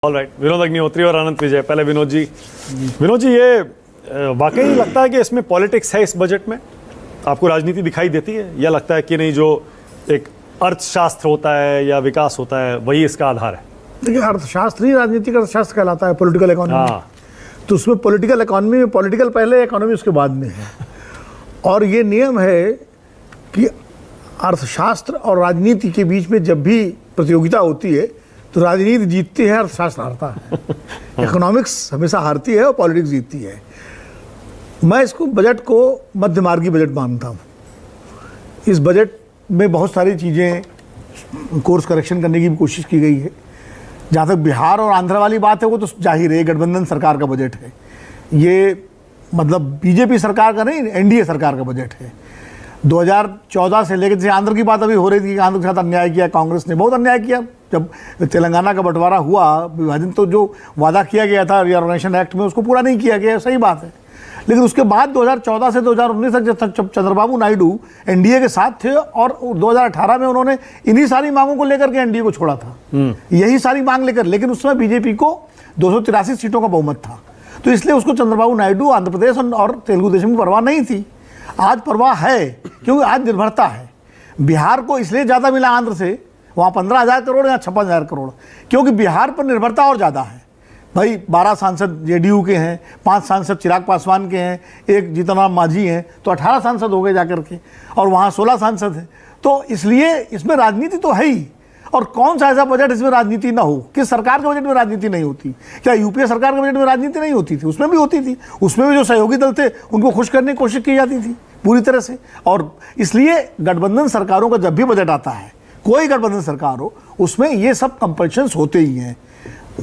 All right, Vinod Agnihotri और अनंत विजय। पहले विनोद जी, ये वाकई लगता है कि इसमें पॉलिटिक्स है इस बजट में? आपको राजनीति दिखाई देती है या लगता है कि नहीं, जो एक अर्थशास्त्र होता है या विकास होता है वही इसका आधार है? देखिए, अर्थशास्त्र ही राजनीतिक अर्थशास्त्र कहलाता है, पॉलिटिकल इकोनॉमी। हाँ, तो उसमें पॉलिटिकल इकोनॉमी में पॉलिटिकल पहले, इकोनॉमी उसके बाद में है। और ये नियम है कि अर्थशास्त्र और राजनीति के बीच में जब भी प्रतियोगिता होती है तो राजनीति जीतती है, अर्थशास्त्र हारता है। इकोनॉमिक्स हमेशा हारती है और पॉलिटिक्स जीतती है। मैं इसको बजट को मध्यमार्गी बजट मानता हूँ। इस बजट में बहुत सारी चीज़ें कोर्स करेक्शन करने की भी कोशिश की गई है। जहाँ तक बिहार और आंध्र वाली बात है वो तो जाहिर है, गठबंधन सरकार का बजट है ये, मतलब बीजेपी सरकार का नहीं, एनडीए सरकार का बजट है। 2014 से लेकर, जैसे आंध्र की बात अभी हो रही थी कि आंध्र के साथ अन्याय किया कांग्रेस ने, बहुत अन्याय किया। जब तेलंगाना का बंटवारा हुआ, विभाजन, तो जो वादा किया गया था रिऑर्गेनाइजेशन एक्ट में उसको पूरा नहीं किया गया, सही बात है। लेकिन उसके बाद 2014 से 2019 तक जब चंद्रबाबू नायडू एनडीए के साथ थे और 2018 में उन्होंने इन्हीं सारी मांगों को लेकर के एनडीए को छोड़ा था, यही सारी मांग लेकर। लेकिन उस समय बीजेपी को 283 सीटों का बहुमत था, तो इसलिए उसको चंद्रबाबू नायडू, आंध्र प्रदेश और तेलुगु देशम की परवाह नहीं थी। आज परवाह है, क्योंकि आज निर्भरता है। बिहार को इसलिए ज़्यादा मिला आंध्र से, वहाँ 15,000 करोड़ या 56,000 करोड़, क्योंकि बिहार पर निर्भरता और ज़्यादा है। भाई 12 सांसद जेडीयू के हैं, 5 सांसद चिराग पासवान के हैं, 1 जीतन राम मांझी हैं, तो 18 सांसद हो गए जाकर के, और वहाँ 16 सांसद हैं। तो इसलिए इसमें राजनीति तो है ही। और कौन सा ऐसा बजट इसमें राजनीति ना हो? किस सरकार के बजट में राजनीति नहीं होती? क्या यूपीए सरकार के बजट में राजनीति नहीं होती थी? उसमें भी होती थी। उसमें भी जो सहयोगी दल थे उनको खुश करने की कोशिश की जाती थी पूरी तरह से। और इसलिए गठबंधन सरकारों का जब भी बजट आता है, कोई गठबंधन सरकार हो, उसमें ये सब कंपल्शंस होते ही हैं।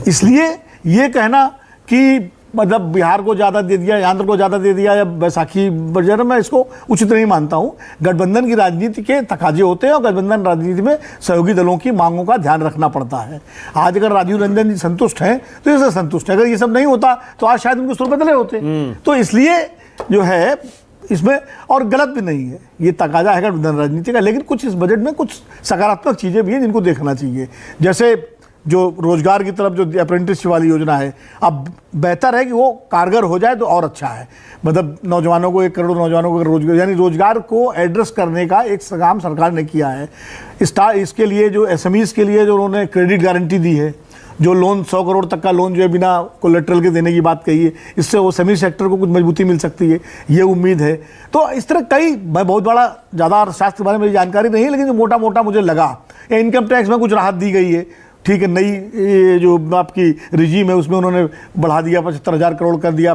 इसलिए ये कहना कि मतलब बिहार को ज़्यादा दे दिया, आंध्र को ज़्यादा दे दिया या बैसाखी वगैरह, मैं इसको उचित नहीं मानता हूँ। गठबंधन की राजनीति के तकाजे होते हैं और गठबंधन राजनीति में सहयोगी दलों की मांगों का ध्यान रखना पड़ता है। आज अगर राजीव रंजन जी संतुष्ट हैं तो इससे संतुष्ट है, अगर ये सब नहीं होता तो आज शायद उनके सुर बदले होते। तो इसलिए जो है इसमें, और गलत भी नहीं है, ये तकाजा है गठबंधन राजनीति का। लेकिन कुछ इस बजट में कुछ सकारात्मक चीज़ें भी हैं जिनको देखना चाहिए। जैसे जो रोजगार की तरफ जो अप्रेंटिसशिप वाली योजना है, अब बेहतर है कि वो कारगर हो जाए तो और अच्छा है। मतलब नौजवानों को, 1 करोड़ नौजवानों को रोजगार, यानी रोजगार को एड्रेस करने का एक काम सरकार ने किया है। इसके लिए जो एसएमईज के लिए जो उन्होंने क्रेडिट गारंटी दी है, जो लोन 100 करोड़ तक का लोन जो है बिना कोलेट्रल के देने की बात कही है, इससे वो सेमी सेक्टर को कुछ मजबूती मिल सकती है, ये उम्मीद है। तो इस तरह कई, मैं बहुत बड़ा ज़्यादा अर्थशास्त्र के बारे में मेरी जानकारी नहीं है, लेकिन जो मोटा मोटा मुझे लगा, इनकम टैक्स में कुछ राहत दी गई है, ठीक है। नई जो आपकी रिजीम है उसमें उन्होंने बढ़ा दिया, 75,000 करोड़ कर दिया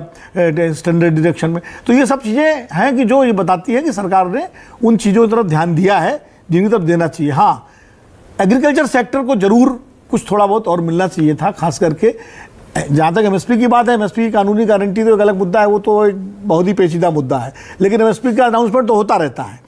स्टैंडर्ड डिडक्शन में। तो ये सब चीज़ें हैं कि जो ये बताती है कि सरकार ने उन चीज़ों की तरफ ध्यान दिया है जिनकी तरफ देना चाहिए। हाँ, एग्रीकल्चर सेक्टर को ज़रूर कुछ थोड़ा बहुत और मिलना चाहिए था, खास करके जहाँ तक एमएसपी की बात है। एमएसपी की कानूनी गारंटी तो एक अलग मुद्दा है, वो तो एक बहुत ही पेचीदा मुद्दा है, लेकिन एमएसपी का अनाउंसमेंट तो होता रहता है।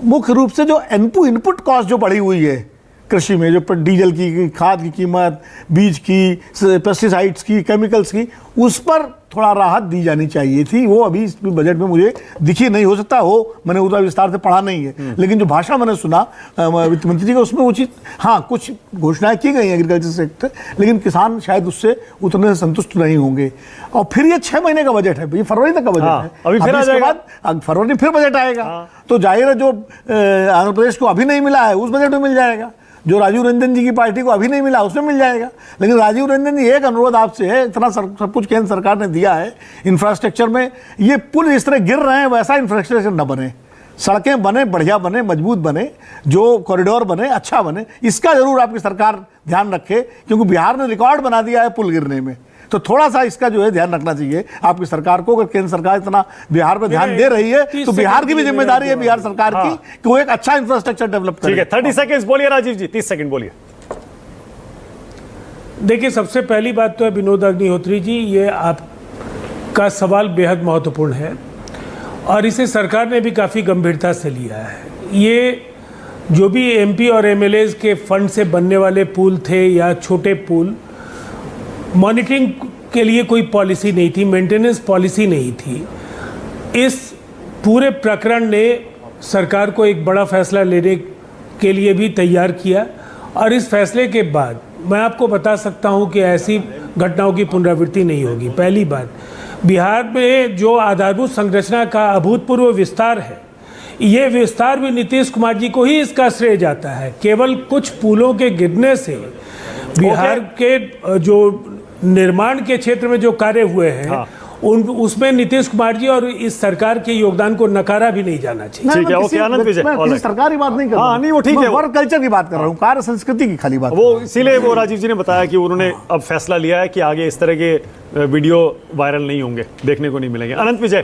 मुख्य रूप से जो इनपुट कॉस्ट जो बढ़ी हुई है कृषि में, जो डीजल की, खाद की कीमत, बीज की, पेस्टिसाइड्स की, केमिकल्स की, उस पर थोड़ा राहत दी जानी चाहिए थी। वो अभी इस बजट में मुझे दिखी नहीं। हो सकता हो, मैंने उतना विस्तार से पढ़ा नहीं है, लेकिन जो भाषा मैंने सुना वित्त मंत्री का, उसमें उचित, हाँ, कुछ घोषणाएं की गई एग्रीकल्चर सेक्टर, लेकिन किसान शायद उससे उतने से संतुष्ट नहीं होंगे। और फिर ये 6 महीने का बजट है, ये फरवरी तक का बजट है, अभी फिर इसके बाद फरवरी में फिर बजट आएगा। तो जाहिर है जो आंध्र प्रदेश को अभी नहीं मिला है उस बजट में मिल जाएगा, जो राजीव रंजन जी की पार्टी को अभी नहीं मिला उसमें मिल जाएगा। लेकिन राजीव रंजन जी, एक अनुरोध आपसे है, इतना सब कुछ केंद्र सरकार ने दिया है इंफ्रास्ट्रक्चर में, ये पुल इस तरह गिर रहे हैं, वैसा इंफ्रास्ट्रक्चर न बने, सड़कें बने, बढ़िया बने, मजबूत बने, जो कॉरिडोर बने, अच्छा बने, इसका जरूर आपकी सरकार ध्यान रखे, क्योंकि बिहार ने रिकॉर्ड बना दिया है पुल गिरने में। तो थोड़ा सा इसका जो है ध्यान रखना चाहिए आपकी सरकार को। अगर केंद्र सरकार इतना बिहार पर ध्यान दे रही है तो बिहार की भी जिम्मेदारी है, बिहार सरकार की, कि वो एक अच्छा इंफ्रास्ट्रक्चर डेवलप करे। ठीक है, 30 सेकेंड्स बोलिए राजीव जी, 30 सेकंड बोलिए। देखिए, सबसे पहली बात तो है विनोद अग्निहोत्री जी, ये आपका सवाल बेहद महत्वपूर्ण है और इसे सरकार ने भी काफ़ी गंभीरता से लिया है। ये जो भी एमपी और एमएलएज के फंड से बनने वाले पुल थे या छोटे पुल, मॉनिटरिंग के लिए कोई पॉलिसी नहीं थी, मेंटेनेंस पॉलिसी नहीं थी। इस पूरे प्रकरण ने सरकार को एक बड़ा फैसला लेने के लिए भी तैयार किया और इस फैसले के बाद मैं आपको बता सकता हूं कि ऐसी घटनाओं की पुनरावृत्ति नहीं होगी। पहली बात, बिहार में जो आधारभूत संरचना का अभूतपूर्व विस्तार है, ये विस्तार भी नीतीश कुमार जी को ही इसका श्रेय जाता है। केवल कुछ पुलों के गिरने से बिहार के जो निर्माण के क्षेत्र में जो कार्य हुए हैं, हाँ। उसमें नीतीश कुमार जी और इस सरकार के योगदान को नकारा भी नहीं जाना चाहिए। ठीक है, ओके, आनंद विजय, मैं all किसी right. सरकार की बात नहीं कर रहा हाँ, नहीं, वो ठीक है। वर्क कल्चर की बात कर रहा हूँ, कार्य संस्कृति की खाली बात कर रहा हूँ। वो इसीलिए वो राजीव जी ने बताया कि उन्होंने अब फैसला लिया है कि आगे इस तरह के वीडियो वायरल नहीं होंगे, देखने को नहीं मिलेंगे। अनंत विजय,